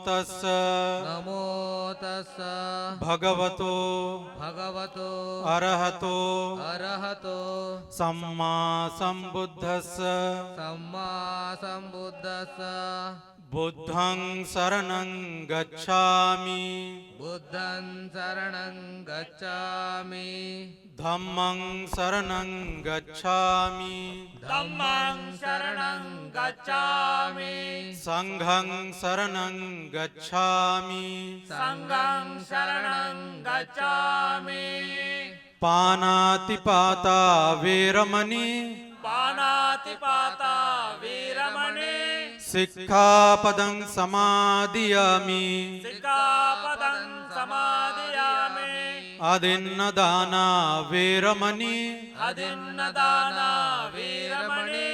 तस्स नमो तस्स भगवतो अरहतो सम्मा सम्बुद्धस्स सम्मा सम्बुद्धस्स बुद्धं शरणं गच्छामि बुद्धं शरणं गच्छामि धम्मं शरणं गच्छामि धम्मं शरणं गच्छामि संघं शरणं गच्छामि संघं शरणं गच्छामि पानातिपाता वेरमणि पानातिपाता वीरमणि सिक्खापदं समादियामि सिक्खापदं समादियामि अदिन्नदाना वेरमणि अदिन्नदाना वीरमणि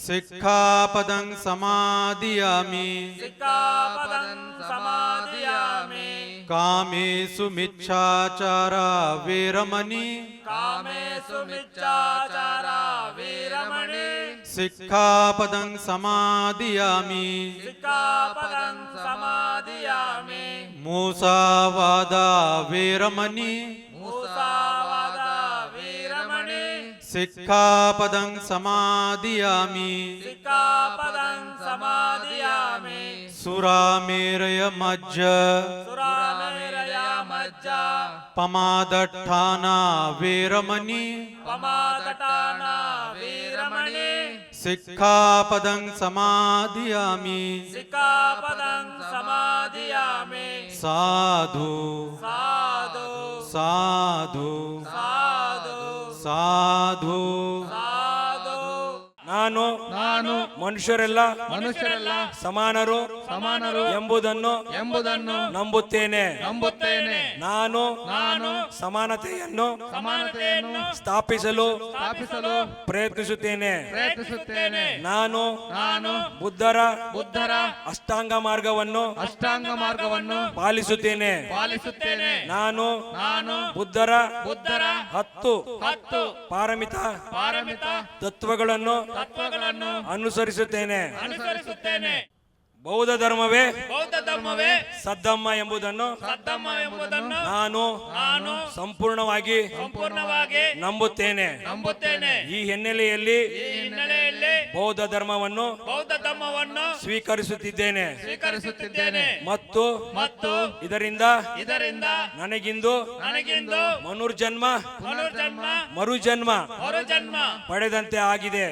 सिक्खापदं समादियामि सिक्खापदं समादियामि कामेषु मिच्छाचारा वेरमणि कामेषु मिच्छाचारा वीरमणि सिक्खापदं समादियामि सिक्खापदं समादियामि मूसावादा वेरमणि मूसावादा वीरमणि सिक्खापदं समादियामि सिक्खापदं समादियामि सुरामेरय मज्ज सुरामेरया मज्जा पमादट्ठाना वेरमणि पमादटाना वीरमणि सिक्खापदं समादियामि सिक्खापदं समादियामि साधु साधु साधु साधु साधु साधु ನಾನು ಮನುಷ್ಯರೆಲ್ಲ ಸಮಾನರು ಎಂಬುದನ್ನು ನಂಬುತ್ತೇನೆ. ನಾನು ಸಮಾನತೆಯನ್ನು ಸ್ಥಾಪಿಸಲು ಪ್ರಯತ್ನಿಸುತ್ತೇನೆ. ನಾನು ಬುದ್ಧರ ಅಷ್ಟಾಂಗ ಮಾರ್ಗವನ್ನು ಪಾಲಿಸುತ್ತೇನೆ. ನಾನು ಬುದ್ಧರ 10 ಪಾರಮಿತ ತತ್ವಗಳನ್ನು ಅನುಸರಿಸುತ್ತೇನೆ. ಬೌದ್ಧ ಧರ್ಮವೇ ಸದ್ದಮ್ಮ ಎಂಬುದನ್ನು ನಾನು ಸಂಪೂರ್ಣವಾಗಿ ನಂಬುತ್ತೇನೆ. ಈ ಹಿನ್ನೆಲೆಯಲ್ಲಿ ಬೌದ್ಧ ಧರ್ಮವನ್ನು ಸ್ವೀಕರಿಸುತ್ತಿದ್ದೇನೆ ಮತ್ತು ಇದರಿಂದ ನನಗಿಂದು ಮರುಜನ್ಮ ಪಡೆದಂತೆ ಆಗಿದೆ.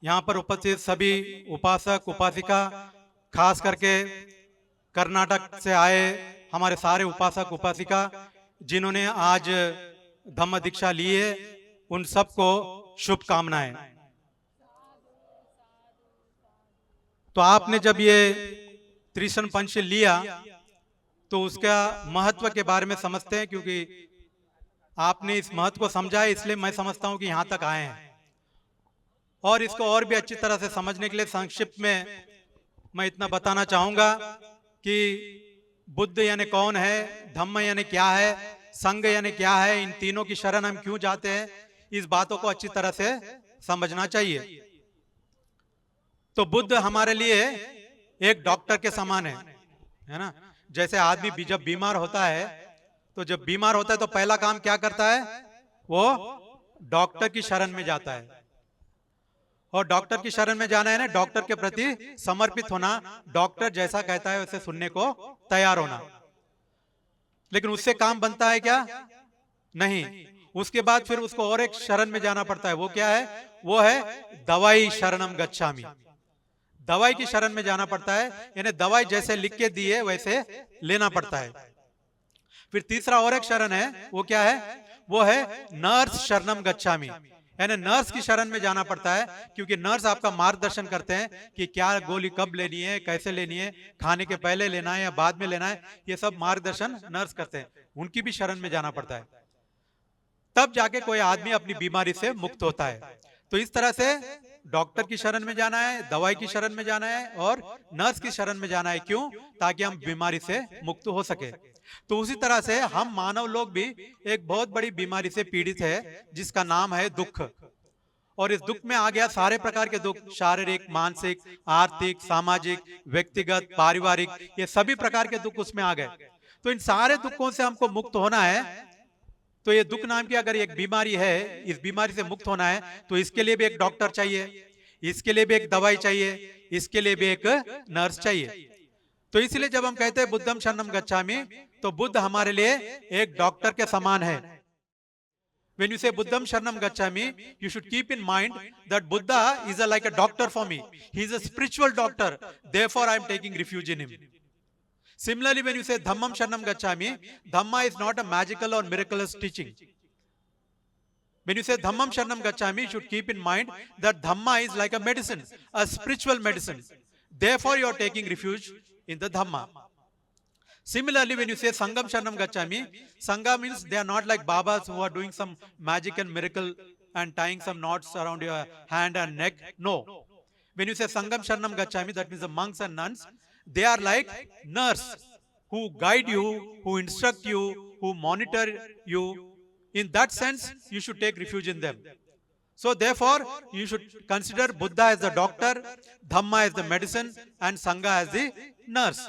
यहाँ पर उपस्थित सभी उपासक उपासिका, खास करके कर्नाटक से आए हमारे सारे उपासक उपासिका जिन्होंने आज धम्म दीक्षा ली है, उन सबको शुभकामनाएं। तो आपने जब ये त्रिशन पंच लिया तो उसका महत्व के बारे में समझते हैं, क्योंकि आपने इस महत्व को समझा है, इसलिए मैं समझता हूं कि यहां तक आए हैं। और इसको और भी अच्छी तरह से समझने के लिए संक्षिप्त में मैं इतना बताना चाहूंगा कि बुद्ध यानी कौन है, धम्म यानी क्या है, संघ यानी क्या है, इन तीनों की शरण हम क्यों जाते हैं, इस बातों को अच्छी तरह से समझना चाहिए। तो बुद्ध हमारे लिए एक डॉक्टर के समान है ना। जैसे आदमी जब बीमार होता है तो जब बीमार होता है तो पहला काम क्या करता है, वो डॉक्टर की शरण में जाता है। और डॉक्टर की शरण में जाना है ना, डॉक्टर के प्रति समर्पित होना, डॉक्टर जैसा कहता है वैसे सुनने को तैयार होना। लेकिन उससे काम बनता है क्या? नहीं। उसके बाद फिर उसको और एक शरण में जाना पड़ता है। वो क्या है? वो है दवाई शरणम गच्छामि। दवाई की शरण में जाना पड़ता है, यानी दवाई जैसे लिख के दी है वैसे लेना पड़ता है। फिर तीसरा और एक शरण है, वो क्या है? वो है नर्स शरणम गच्छामि, यानी नर्स की शरण में जाना पड़ता है, क्योंकि नर्स आपका मार्गदर्शन करते हैं कि क्या गोली कब लेनी है, कैसे लेनी है, खाने के पहले लेना है या बाद में लेना है, ये सब मार्गदर्शन नर्स करते हैं। उनकी भी शरण में जाना पड़ता है, तब जाके कोई आदमी अपनी बीमारी से मुक्त होता है। तो इस तरह से डॉक्टर की शरण में जाना है, दवाई की शरण में जाना है और नर्स की शरण में जाना है। क्यों? ताकि हम बीमारी से मुक्त हो सके। तो उसी तरह से हम मानव लोग भी एक बहुत बड़ी बीमारी से पीड़ित है, जिसका नाम है दुख। और इस दुख में आ गया सारे प्रकार के दुख, शारीरिक, मानसिक, आर्थिक, सामाजिक, व्यक्तिगत, पारिवारिक, ये सभी प्रकार के दुख उसमें आ गए। तो इन सारे दुखों से हमको मुक्त होना है। तो ये दुख नाम की अगर एक बीमारी है, इस बीमारी से मुक्त होना है तो इसके लिए भी एक डॉक्टर चाहिए, इसके लिए भी एक दवाई चाहिए, इसके लिए भी एक नर्स चाहिए। तो इसलिए जब हम कहते हैं बुद्धम शरणम गच्छामि, तो बुद्ध हमारे लिए एक डॉक्टर के समान है। When you say Buddham Sharanam Gacchami, you should keep in mind that Buddha is like a doctor for me. He is a spiritual doctor. Therefore, I am taking refuge in him. Similarly, when you say Dhammam Sharanam Gacchami, Dhamma is not a magical or miraculous teaching. When you say Dhammam Sharanam Gacchami, you should keep in mind that Dhamma is like a medicine, a spiritual medicine. Therefore, you are taking refuge in the Dhamma. Similarly, when you say Sangam Sharanam Gacchami, Sangha means they are not like Babas who are doing some magic and miracle and tying some knots around your hand and neck. No. When you say Sangam Sharanam Gacchami, that means the monks and nuns, they are like nurse who guide you, who instruct you, who monitor you. In that sense, you should take refuge in them. So therefore, you should consider Buddha as the doctor, Dhamma as the medicine, and Sangha as the nurse.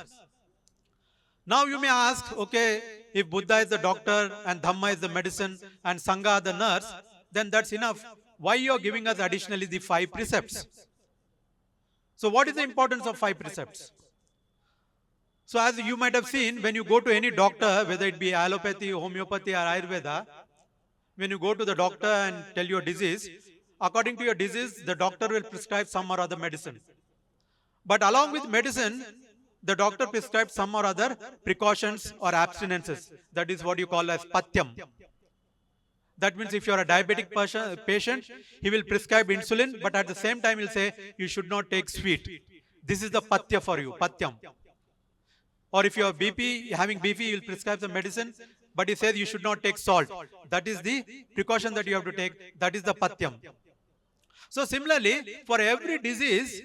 Now you may ask, okay, if Buddha is the doctor and Dhamma is the medicine and Sangha the nurse, then that's enough. Why you are giving us additionally the 5 precepts? So what is the importance of 5 precepts? So as you might have seen, when you go to any doctor, whether it be allopathy, homeopathy or Ayurveda, when you go to the doctor and tell your disease, according to your disease, the doctor will prescribe some or other medicine. But along with medicine, the doctor prescribes some or other precautions or abstinences. That is what you call as patyam. That means if you are a diabetic patient, he will prescribe insulin, but at the same time he'll say you should not take sweet. This is the patya for you, patyam. Or if you have BP, having BP, he will prescribe some medicine, but he says you should not take salt. That is the precaution that you have to take. That is the patyam. So similarly, for every disease,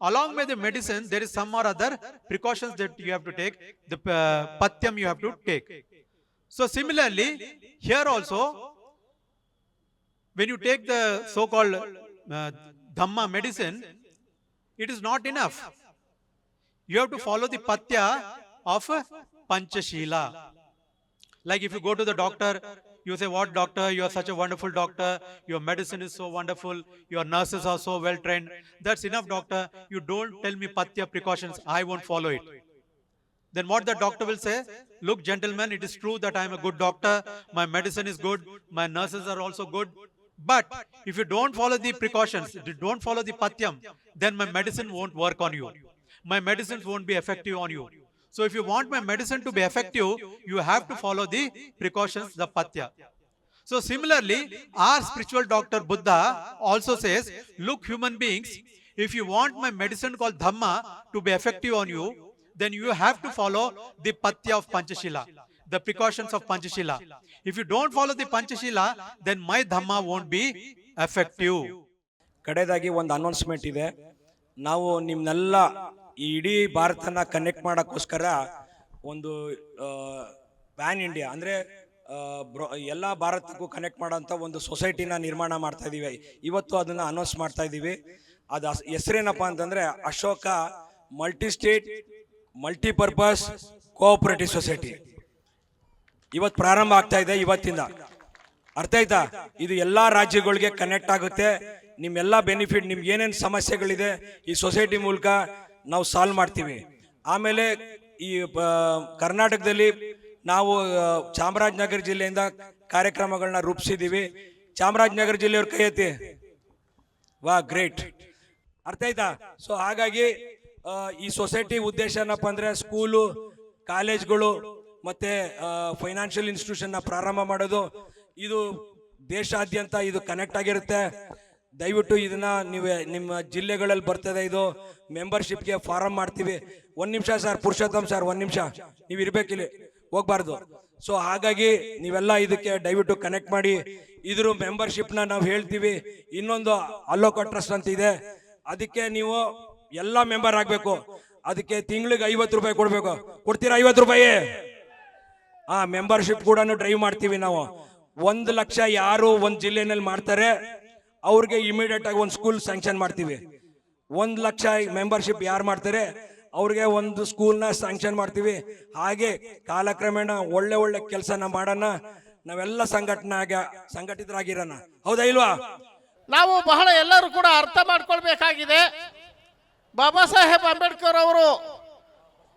along with the medicine, there is some or other precautions that you have to take, the patyam you have to take. So similarly, here also, when you take the so-called Dhamma medicine, it is not enough. You have to follow the patya of Panchashila. Like if you go to the doctor, you say, what doctor, you are such a wonderful doctor, your medicine is so wonderful, your nurses are so well trained. That's enough, doctor. You don't tell me patya precautions, I won't follow it. Then what the doctor will say, look gentlemen, it is true that I am a good doctor, my medicine is good, my nurses are also good, but if you don't follow the precautions, if you don't follow the patyam, then my medicine won't work on you. My medicines won't be effective on you. So if you want my medicine to be effective, you have to follow the precautions, the patya. So similarly, our spiritual doctor Buddha also says, look human beings, if you want my medicine called Dhamma to be effective on you, then you have to follow the patya of Panchashila, the precautions of Panchashila. If you don't follow the Panchashila, then my Dhamma won't be effective. ಕಡೆದಾಗಿ ಒಂದು announcement ಇದೆ. ನಾವು ನಿಮ್ನೆಲ್ಲ ಈ ಇಡೀ ಭಾರತನ connect ಮಾಡೋಕ್ಕೋಸ್ಕರ ಒಂದು PAN India ಅಂದರೆ ಎಲ್ಲ ಭಾರತಕ್ಕೂ connect ಮಾಡೋಂಥ ಒಂದು ಸೊಸೈಟಿನ ನಿರ್ಮಾಣ ಮಾಡ್ತಾ ಇದ್ದೀವಿ. ಇವತ್ತು ಅದನ್ನು ಅನೌನ್ಸ್ ಮಾಡ್ತಾ ಇದ್ದೀವಿ. ಅದು ಹೆಸರೇನಪ್ಪ ಅಂತಂದರೆ Ashoka multi state multipurpose cooperative society. ಇವತ್ತು ಪ್ರಾರಂಭ ಆಗ್ತಾ ಇದೆ, ಇವತ್ತಿಂದ. ಅರ್ಥ ಆಯ್ತಾ? ಇದು ಎಲ್ಲ ರಾಜ್ಯಗಳಿಗೆ ಕನೆಕ್ಟ್ ಆಗುತ್ತೆ. ನಿಮ್ಮೆಲ್ಲ ಬೆನಿಫಿಟ್, ನಿಮ್ಗೆ ಏನೇನು ಸಮಸ್ಯೆಗಳಿದೆ ಈ ಸೊಸೈಟಿ ಮೂಲಕ ನಾವು ಸಾಲ್ವ್ ಮಾಡ್ತೀವಿ. ಆಮೇಲೆ ಈ ಕರ್ನಾಟಕದಲ್ಲಿ ನಾವು ಚಾಮರಾಜನಗರ ಜಿಲ್ಲೆಯಿಂದ ಕಾರ್ಯಕ್ರಮಗಳನ್ನ ರೂಪಿಸಿದ್ದೀವಿ. ಚಾಮರಾಜನಗರ ಜಿಲ್ಲೆಯವ್ರ ಕೈ ಎತ್ತಿ. ವಾ, ಗ್ರೇಟ್. ಅರ್ಥ ಆಯ್ತಾ? ಸೊ ಹಾಗಾಗಿ ಈ ಸೊಸೈಟಿ ಉದ್ದೇಶ ಏನಪ್ಪ ಅಂದರೆ ಸ್ಕೂಲು, ಕಾಲೇಜ್ಗಳು ಮತ್ತು ಫೈನಾನ್ಷಿಯಲ್ ಇನ್ಸ್ಟಿಟ್ಯೂಷನ್ನ ಪ್ರಾರಂಭ ಮಾಡೋದು. ಇದು ದೇಶಾದ್ಯಂತ ಇದು ಕನೆಕ್ಟ್ ಆಗಿರುತ್ತೆ. ದಯವಿಟ್ಟು ಇದನ್ನ ನೀವು ನಿಮ್ಮ ಜಿಲ್ಲೆಗಳಲ್ಲಿ ಬರ್ತದೆ. ಇದು ಮೆಂಬರ್ಶಿಪ್ಗೆ ಫಾರಮ್ ಮಾಡ್ತೀವಿ. ಒಂದು ನಿಮಿಷ ಸರ್, ಪುರುಷೋತ್ತಮ್ ಸರ್, ಒಂದು ನಿಮಿಷ ನೀವು ಇರಬೇಕಿಲ್ಲಿ, ಹೋಗ್ಬಾರ್ದು. ಸೊ ಹಾಗಾಗಿ ನೀವೆಲ್ಲ ಇದಕ್ಕೆ ದಯವಿಟ್ಟು ಕನೆಕ್ಟ್ ಮಾಡಿ. ಇದ್ರ ಮೆಂಬರ್ಶಿಪ್ನ ನಾವು ಹೇಳ್ತೀವಿ. ಇನ್ನೊಂದು ಅಲೋಕ ಟ್ರಸ್ಟ್ ಅಂತ ಇದೆ, ಅದಕ್ಕೆ ನೀವು ಎಲ್ಲ ಮೆಂಬರ್ ಆಗಬೇಕು. ಅದಕ್ಕೆ ತಿಂಗಳಿಗೆ 50 ರೂಪಾಯಿ ಕೊಡಬೇಕು. ಕೊಡ್ತೀರಾ 50 ರೂಪಾಯಿ? ಮೆಂಬರ್ಶಿಪ್ ಕೂಡ ಡ್ರೈವ್ ಮಾಡ್ತೀವಿ ನಾವು. 1 ಲಕ್ಷ ಯಾರು ಒಂದು ಜಿಲ್ಲೆನಲ್ಲಿ ಮಾಡ್ತಾರೆ ಅವ್ರಿಗೆ ಇಮಿಡಿಯೇಟ್ ಆಗಿ ಒಂದು ಸ್ಕೂಲ್ ಸ್ಯಾಂಕ್ಷನ್ ಮಾಡ್ತೀವಿ. 1 ಲಕ್ಷ ಮೆಂಬರ್ಶಿಪ್ ಯಾರು ಮಾಡ್ತಾರೆ ಅವ್ರಿಗೆ ಒಂದು ಸ್ಕೂಲ್ನ ಸ್ಯಾಂಕ್ಷನ್ ಮಾಡ್ತೀವಿ. ಹಾಗೆ ಕಾಲಕ್ರಮೇಣ ಒಳ್ಳೆ ಒಳ್ಳೆ ಕೆಲಸನ ಮಾಡೋಣ. ನಾವೆಲ್ಲ ಸಂಘಟಿತರಾಗಿರೋಣ. ಹೌದಾ ಇಲ್ವಾ? ನಾವು ಬಹಳ ಎಲ್ಲರೂ ಕೂಡ ಅರ್ಥ ಮಾಡ್ಕೊಳ್ಬೇಕಾಗಿದೆ. ಬಾಬಾ ಸಾಹೇಬ್ ಅಂಬೇಡ್ಕರ್ ಅವರು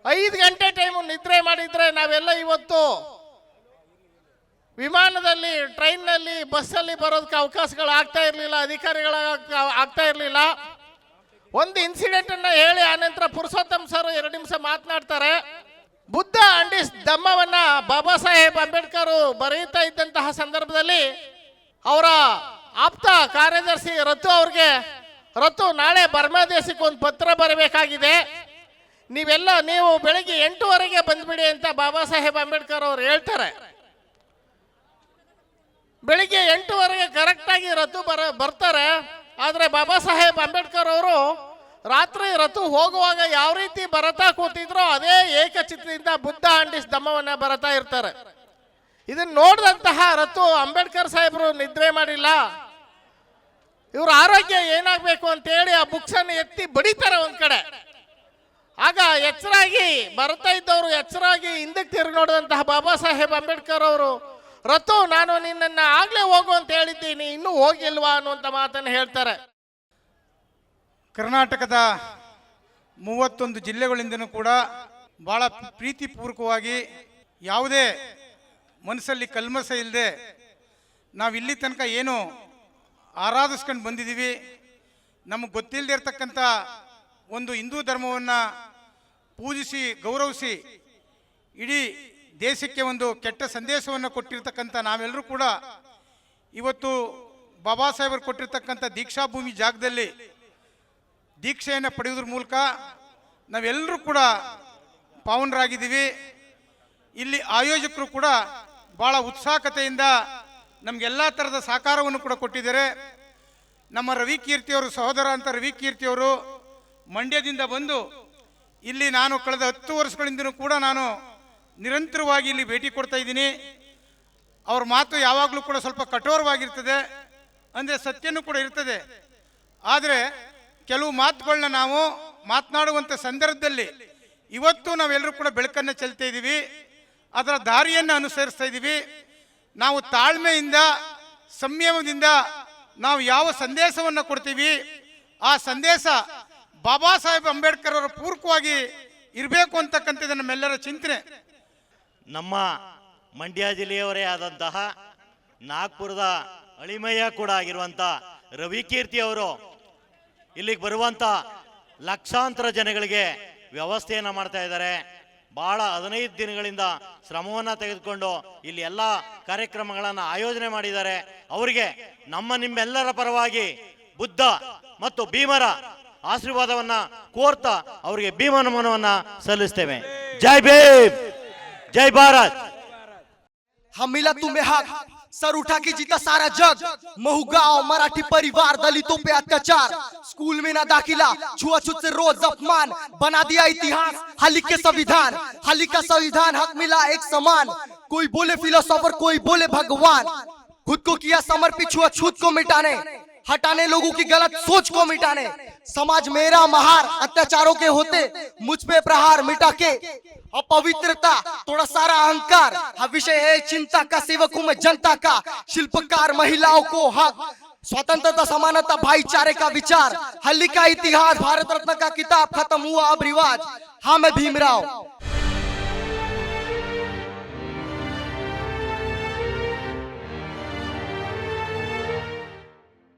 5 ಗಂಟೆ ಟೈಮು ನಿದ್ರೆ ಮಾಡಿದ್ರೆ ನಾವೆಲ್ಲ ಇವತ್ತು ವಿಮಾನದಲ್ಲಿ, ಟ್ರೈನ್ನಲ್ಲಿ, ಬಸ್ಸಲ್ಲಿ ಬರೋದಕ್ಕೆ ಅವಕಾಶಗಳು ಆಗ್ತಾ ಇರಲಿಲ್ಲ, ಅಧಿಕಾರಿಗಳ ಆಗ್ತಾ ಇರಲಿಲ್ಲ. ಒಂದು ಇನ್ಸಿಡೆಂಟ್ ಅನ್ನ ಹೇಳಿ ಆನಂತರ ಪುರುಷೋತ್ತಮ್ ಸರ್ 2 ನಿಮಿಷ ಮಾತನಾಡ್ತಾರೆ. ಬುದ್ಧ ಅಂಡಿಸ್ ಧಮ್ಮವನ್ನ ಬಾಬಾ ಸಾಹೇಬ್ ಅಂಬೇಡ್ಕರ್ ಬರೆಯುತ್ತಾ ಇದ್ದಂತಹ ಸಂದರ್ಭದಲ್ಲಿ ಅವರ ಆಪ್ತ ಕಾರ್ಯದರ್ಶಿ ರತು ಅವ್ರಿಗೆ, ರತು ನಾಳೆ ಬರ್ಮಾ ದೇಶಕ್ಕೆ ಒಂದು ಪತ್ರ ಬರಬೇಕಾಗಿದೆ, ನೀವು ಬೆಳಿಗ್ಗೆ 8:00 ಬಂದ್ಬಿಡಿ ಅಂತ ಬಾಬಾ ಸಾಹೇಬ್ ಅಂಬೇಡ್ಕರ್ ಅವರು ಹೇಳ್ತಾರೆ. ಬೆಳಿಗ್ಗೆ 8:00 ಕರೆಕ್ಟಾಗಿ ರತು ಬರ್ತಾರೆ. ಆದರೆ ಬಾಬಾ ಸಾಹೇಬ್ ಅಂಬೇಡ್ಕರ್ ಅವರು ರಾತ್ರಿ ರತು ಹೋಗುವಾಗ ಯಾವ ರೀತಿ ಬರತಾ ಕೂತಿದ್ರೋ ಅದೇ ಏಕಚಿತ್ತದಿಂದ ಬುದ್ಧ ಅಂಡಿಸ್ ಧಮ್ಮವನ್ನ ಬರತಾ ಇರ್ತಾರೆ. ಇದನ್ನ ನೋಡಿದಂತಹ ರತು ಅಂಬೇಡ್ಕರ್ ಸಾಹೇಬರು ನಿದ್ರೆ ಮಾಡಿಲ್ಲ, ಇವ್ರ ಆರೋಗ್ಯ ಏನಾಗಬೇಕು ಅಂತೇಳಿ ಆ ಬುಕ್ಸ್ ಅನ್ನು ಎತ್ತಿ ಬಡಿತಾರೆ ಒಂದ್ ಕಡೆ. ಆಗ ಎಚ್ಚರಾಗಿ ಬರ್ತಾ ಇದ್ದವರು ಎಚ್ಚರಾಗಿ ಹಿಂದಕ್ಕೆ ತಿರುಗಿ ನೋಡಿದಂತಹ ಬಾಬಾ ಸಾಹೇಬ್ ಅಂಬೇಡ್ಕರ್ ಅವರು, ರತು ನಾನು ನಿನ್ನನ್ನು ಆಗ್ಲೇ ಹೋಗು ಅಂತ ಹೇಳಿದ್ದೀನಿ, ಇನ್ನೂ ಹೋಗಿಲ್ವಾ ಅನ್ನುವಂಥ ಮಾತನ್ನು ಹೇಳ್ತಾರೆ. ಕರ್ನಾಟಕದ 31 ಜಿಲ್ಲೆಗಳಿಂದನೂ ಕೂಡ ಭಾಳ ಪ್ರೀತಿಪೂರ್ವಕವಾಗಿ ಯಾವುದೇ ಮನಸ್ಸಲ್ಲಿ ಕಲ್ಮಸ ಇಲ್ಲದೆ ನಾವಿಲ್ಲಿ ತನಕ ಏನು ಆರಾಧಿಸ್ಕೊಂಡು ಬಂದಿದ್ದೀವಿ. ನಮಗೆ ಗೊತ್ತಿಲ್ಲದೆ ಇರತಕ್ಕಂಥ ಒಂದು ಹಿಂದೂ ಧರ್ಮವನ್ನು ಪೂಜಿಸಿ ಗೌರವಿಸಿ ಇಡೀ ದೇಶಕ್ಕೆ ಒಂದು ಕೆಟ್ಟ ಸಂದೇಶವನ್ನು ಕೊಟ್ಟಿರ್ತಕ್ಕಂಥ ನಾವೆಲ್ಲರೂ ಕೂಡ ಇವತ್ತು ಬಾಬಾ ಸಾಹೇಬರು ಕೊಟ್ಟಿರ್ತಕ್ಕಂಥ ದೀಕ್ಷಾಭೂಮಿ ಜಾಗದಲ್ಲಿ ದೀಕ್ಷೆಯನ್ನು ಪಡೆಯೋದ್ರ ಮೂಲಕ ನಾವೆಲ್ಲರೂ ಕೂಡ ಪಾವನರಾಗಿದ್ದೀವಿ. ಇಲ್ಲಿ ಆಯೋಜಕರು ಕೂಡ ಭಾಳ ಉತ್ಸಾಹಕತೆಯಿಂದ ನಮಗೆಲ್ಲ ಥರದ ಸಹಕಾರವನ್ನು ಕೂಡ ಕೊಟ್ಟಿದ್ದಾರೆ. ನಮ್ಮ ರವಿಕೀರ್ತಿಯವರು, ಸಹೋದರ ಅಂತ ರವಿಕೀರ್ತಿಯವರು ಮಂಡ್ಯದಿಂದ ಬಂದು ಇಲ್ಲಿ ನಾನು ಕಳೆದ 10 ವರ್ಷಗಳಿಂದನೂ ಕೂಡ ನಾನು ನಿರಂತರವಾಗಿ ಇಲ್ಲಿ ಭೇಟಿ ಕೊಡ್ತಾ ಇದ್ದೀನಿ. ಅವ್ರ ಮಾತು ಯಾವಾಗಲೂ ಕೂಡ ಸ್ವಲ್ಪ ಕಠೋರವಾಗಿರ್ತದೆ, ಅಂದರೆ ಸತ್ಯನೂ ಕೂಡ ಇರ್ತದೆ. ಆದರೆ ಕೆಲವು ಮಾತುಗಳನ್ನ ನಾವು ಮಾತನಾಡುವಂಥ ಸಂದರ್ಭದಲ್ಲಿ ಇವತ್ತು ನಾವೆಲ್ಲರೂ ಕೂಡ ಬೆಳಕನ್ನು ಚೆಲ್ತಾ ಇದ್ದೀವಿ, ಅದರ ದಾರಿಯನ್ನು ಅನುಸರಿಸ್ತಾ ಇದ್ದೀವಿ. ನಾವು ತಾಳ್ಮೆಯಿಂದ, ಸಂಯಮದಿಂದ ನಾವು ಯಾವ ಸಂದೇಶವನ್ನು ಕೊಡ್ತೀವಿ ಆ ಸಂದೇಶ ಬಾಬಾ ಸಾಹೇಬ್ ಅಂಬೇಡ್ಕರ್ ಅವರ ಪೂರಕವಾಗಿ ಇರಬೇಕು ಅಂತಕ್ಕಂಥದ್ದು ನಮ್ಮೆಲ್ಲರ ಚಿಂತನೆ. ನಮ್ಮ ಮಂಡ್ಯ ಜಿಲ್ಲೆಯವರೇ ಆದಂತಹ ನಾಗ್ಪುರದ ಅಳಿಮಯ್ಯ ಕೂಡ ಆಗಿರುವಂಥ ರವಿಕೀರ್ತಿ ಅವರು ಇಲ್ಲಿಗೆ ಬರುವಂಥ ಲಕ್ಷಾಂತರ ಜನಗಳಿಗೆ ವ್ಯವಸ್ಥೆಯನ್ನು ಮಾಡ್ತಾ ಇದ್ದಾರೆ. ಭಾಳ 15 ದಿನಗಳಿಂದ ಶ್ರಮವನ್ನು ತೆಗೆದುಕೊಂಡು ಇಲ್ಲಿ ಎಲ್ಲ ಕಾರ್ಯಕ್ರಮಗಳನ್ನು ಆಯೋಜನೆ ಮಾಡಿದ್ದಾರೆ. ಅವರಿಗೆ ನಿಮ್ಮೆಲ್ಲರ ಪರವಾಗಿ ಬುದ್ಧ ಮತ್ತು ಭೀಮರ ಆಶೀರ್ವಾದವನ್ನ ಕೋರ್ತಾ ಅವರಿಗೆ ಭೀಮ ನಮನವನ್ನ ಸಲ್ಲಿಸ್ತೇವೆ. ಜೈ ಭೀಮ್, जय भारत। हम मिला तुम्हें हक, सर उठा के जीता सारा जग। महू गांव मराठी परिवार, दलितों पे अत्याचार, स्कूल में ना दाखिला, छुआछूत से रोज अपमान, बना दिया इतिहास हाली के संविधान। हाली का संविधान हक मिला एक समान, कोई बोले फिलोसोफर कोई बोले भगवान। खुद को किया समर्पित छुआछूत को मिटाने, हटाने लोगों की गलत सोच को मिटाने। समाज मेरा महार, अत्याचारों के होते मुझ पे प्रहार, मिटा के अपवित्रता थोड़ा सारा अहंकार। विषय है चिंता का, सेवक हूं मैं जनता का, शिल्पकार महिलाओं को हक, स्वतंत्रता समानता भाईचारे का विचार। हल्ली का इतिहास, भारत रत्न का किताब खत्म हुआ अब रिवाज। हाँ मैं भीमराव।